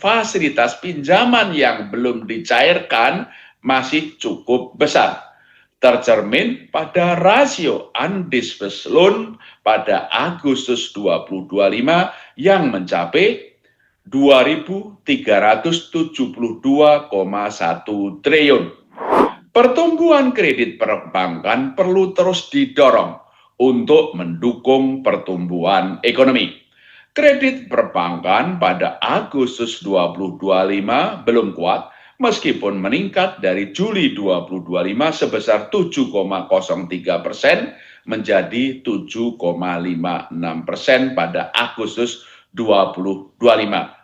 fasilitas pinjaman yang belum dicairkan masih cukup besar, tercermin pada rasio undisbursed loan pada Agustus 2025 yang mencapai 2.372,1 triliun. Pertumbuhan kredit perbankan perlu terus didorong untuk mendukung pertumbuhan ekonomi. Kredit perbankan pada Agustus 2025 belum kuat meskipun meningkat dari Juli 2025 sebesar 7,03% menjadi 7,56% pada Agustus 2025.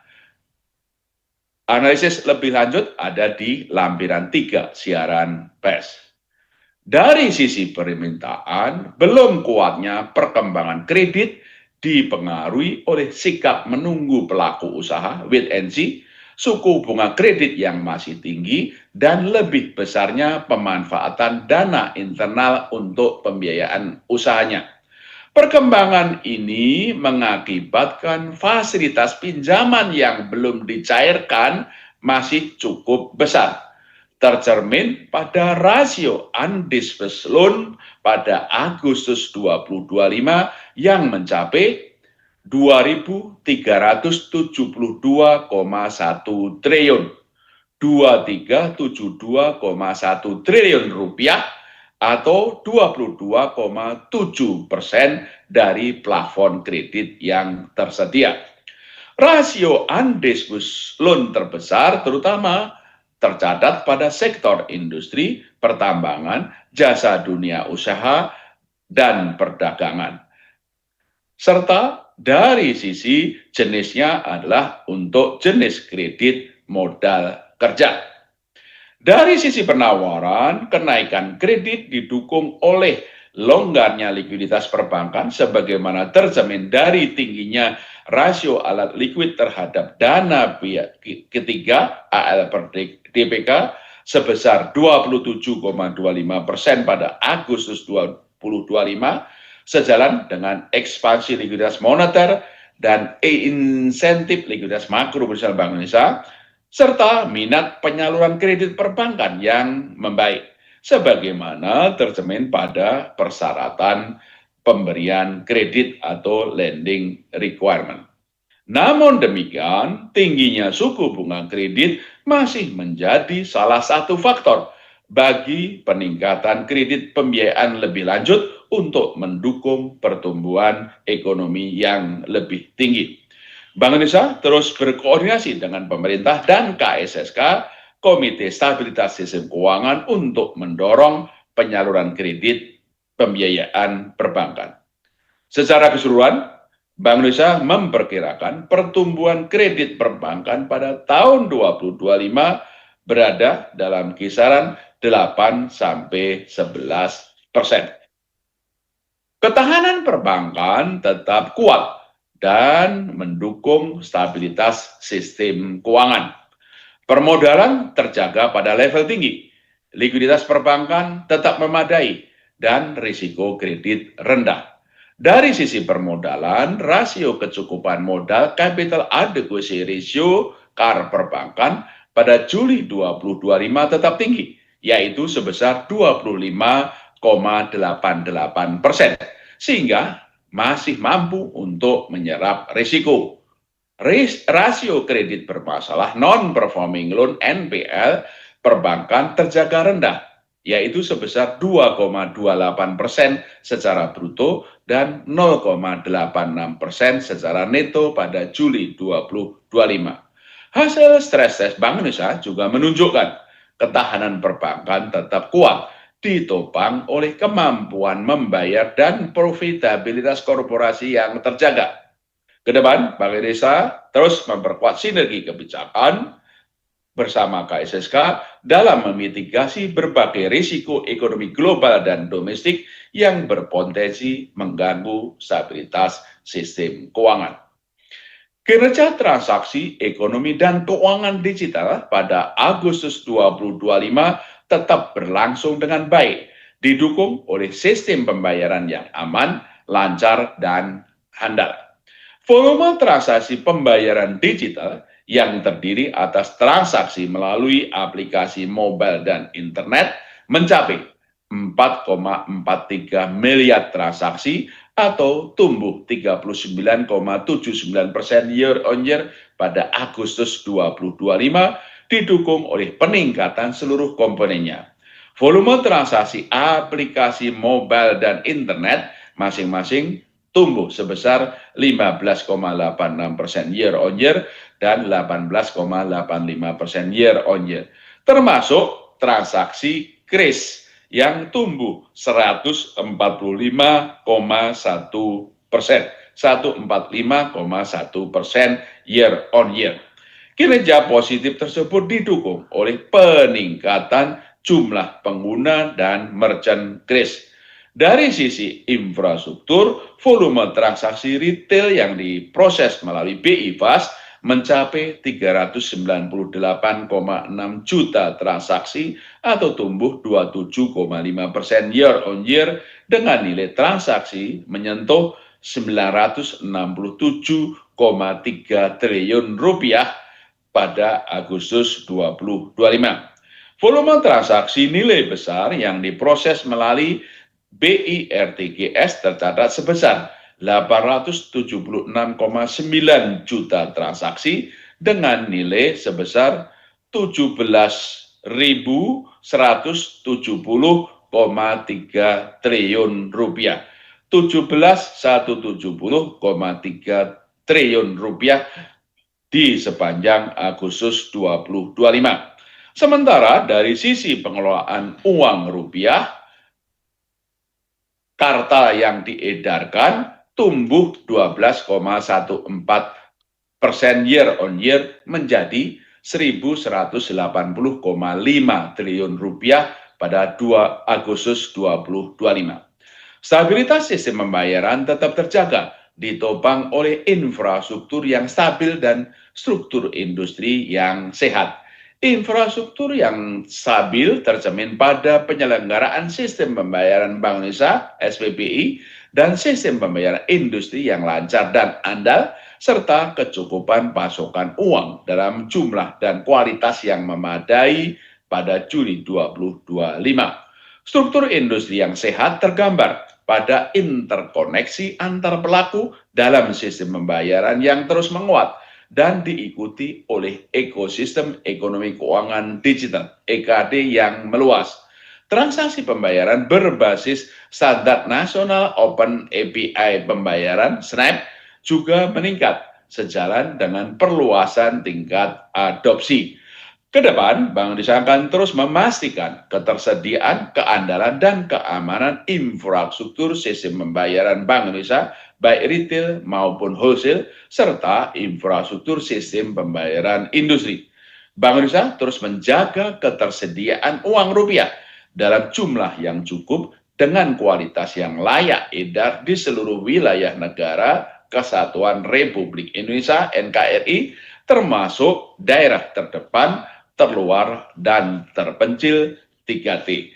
Analisis lebih lanjut ada di lampiran 3 siaran pers. Dari sisi permintaan, belum kuatnya perkembangan kredit dipengaruhi oleh sikap menunggu pelaku usaha wait and see, suku bunga kredit yang masih tinggi, dan lebih besarnya pemanfaatan dana internal untuk pembiayaan usahanya. Perkembangan ini mengakibatkan fasilitas pinjaman yang belum dicairkan masih cukup besar, tercermin pada rasio undisbursed loan pada Agustus 2025 yang mencapai 2.372,1 triliun, 2.372,1 triliun rupiah atau 22,7% dari plafon kredit yang tersedia. Rasio undisbursed loan terbesar terutama tercatat pada sektor industri, pertambangan, jasa dunia usaha, dan perdagangan. Serta dari sisi jenisnya adalah untuk jenis kredit modal kerja. Dari sisi penawaran, kenaikan kredit didukung oleh longgarnya likuiditas perbankan sebagaimana tercermin dari tingginya rasio alat likuid terhadap dana pihak ketiga AL per DPK sebesar 27,25% pada Agustus 2025 sejalan dengan ekspansi likuiditas moneter dan insentif likuiditas makro bersama Bank Indonesia serta minat penyaluran kredit perbankan yang membaik, sebagaimana tercermin pada persyaratan pemberian kredit atau lending requirement. Namun demikian, tingginya suku bunga kredit masih menjadi salah satu faktor bagi peningkatan kredit pembiayaan lebih lanjut untuk mendukung pertumbuhan ekonomi yang lebih tinggi. Bank Indonesia terus berkoordinasi dengan pemerintah dan KSSK, Komite Stabilitas Sistem Keuangan, untuk mendorong penyaluran kredit pembiayaan perbankan. Secara keseluruhan, Bank Indonesia memperkirakan pertumbuhan kredit perbankan pada tahun 2025 berada dalam kisaran 8-11%. Ketahanan perbankan tetap kuat dan mendukung stabilitas sistem keuangan. Permodalan terjaga pada level tinggi, likuiditas perbankan tetap memadai, dan risiko kredit rendah. Dari sisi permodalan, rasio kecukupan modal capital adequacy ratio KAR perbankan pada Juli 2025 tetap tinggi, yaitu sebesar 25,88%, sehingga masih mampu untuk menyerap risiko. Rasio kredit bermasalah non-performing loan NPL perbankan terjaga rendah, yaitu sebesar 2,28% secara bruto dan 0,86% secara neto pada Juli 2025. Hasil stres tes Bank Indonesia juga menunjukkan ketahanan perbankan tetap kuat, ditopang oleh kemampuan membayar dan profitabilitas korporasi yang terjaga. Kedepan, Bank Indonesia terus memperkuat sinergi kebijakan bersama KSSK dalam memitigasi berbagai risiko ekonomi global dan domestik yang berpotensi mengganggu stabilitas sistem keuangan. Kinerja transaksi ekonomi dan keuangan digital pada Agustus 2025 tetap berlangsung dengan baik, didukung oleh sistem pembayaran yang aman, lancar, dan handal. Volume transaksi pembayaran digital yang terdiri atas transaksi melalui aplikasi mobile dan internet mencapai 4,43 miliar transaksi atau tumbuh 39,79% year on year pada Agustus 2025 didukung oleh peningkatan seluruh komponennya. Volume transaksi aplikasi mobile dan internet masing-masing tumbuh sebesar 15,86% year on year dan 18,85% year on year. Termasuk transaksi kris yang tumbuh 145,1%, 145,1% year on year. Kinerja positif tersebut didukung oleh peningkatan jumlah pengguna dan merchant kris. Dari sisi infrastruktur, volume transaksi retail yang diproses melalui BI Fast mencapai 398,6 juta transaksi atau tumbuh 27,5% year on year dengan nilai transaksi menyentuh 967,3 triliun rupiah pada Agustus 2025. Volume transaksi nilai besar yang diproses melalui BIRTGS tercatat sebesar 876,9 juta transaksi dengan nilai sebesar 17.170,3 triliun rupiah. 17.170,3 triliun rupiah di sepanjang Agustus 2025. Sementara dari sisi pengelolaan uang rupiah, kartal yang diedarkan tumbuh 12,14% year on year menjadi 1.180,5 triliun rupiah pada 2 Agustus 2025. Stabilitas sistem pembayaran tetap terjaga, ditopang oleh infrastruktur yang stabil dan struktur industri yang sehat. Infrastruktur yang stabil tercermin pada penyelenggaraan sistem pembayaran Bank Indonesia (SPBI) dan sistem pembayaran industri yang lancar dan andal, serta kecukupan pasokan uang dalam jumlah dan kualitas yang memadai pada Juli 2025. Struktur industri yang sehat tergambar pada interkoneksi antar pelaku dalam sistem pembayaran yang terus menguat dan diikuti oleh ekosistem ekonomi keuangan digital (EKD) yang meluas. Transaksi pembayaran berbasis standar nasional Open API pembayaran (SNAP) juga meningkat sejalan dengan perluasan tingkat adopsi. Kedepan, Bank Indonesia akan terus memastikan ketersediaan, keandalan, dan keamanan infrastruktur sistem pembayaran Bank Indonesia, baik retail maupun wholesale, serta infrastruktur sistem pembayaran industri. Bank Indonesia terus menjaga ketersediaan uang rupiah dalam jumlah yang cukup dengan kualitas yang layak edar di seluruh wilayah negara Kesatuan Republik Indonesia (NKRI), termasuk daerah terdepan, terluar, dan terpencil 3T.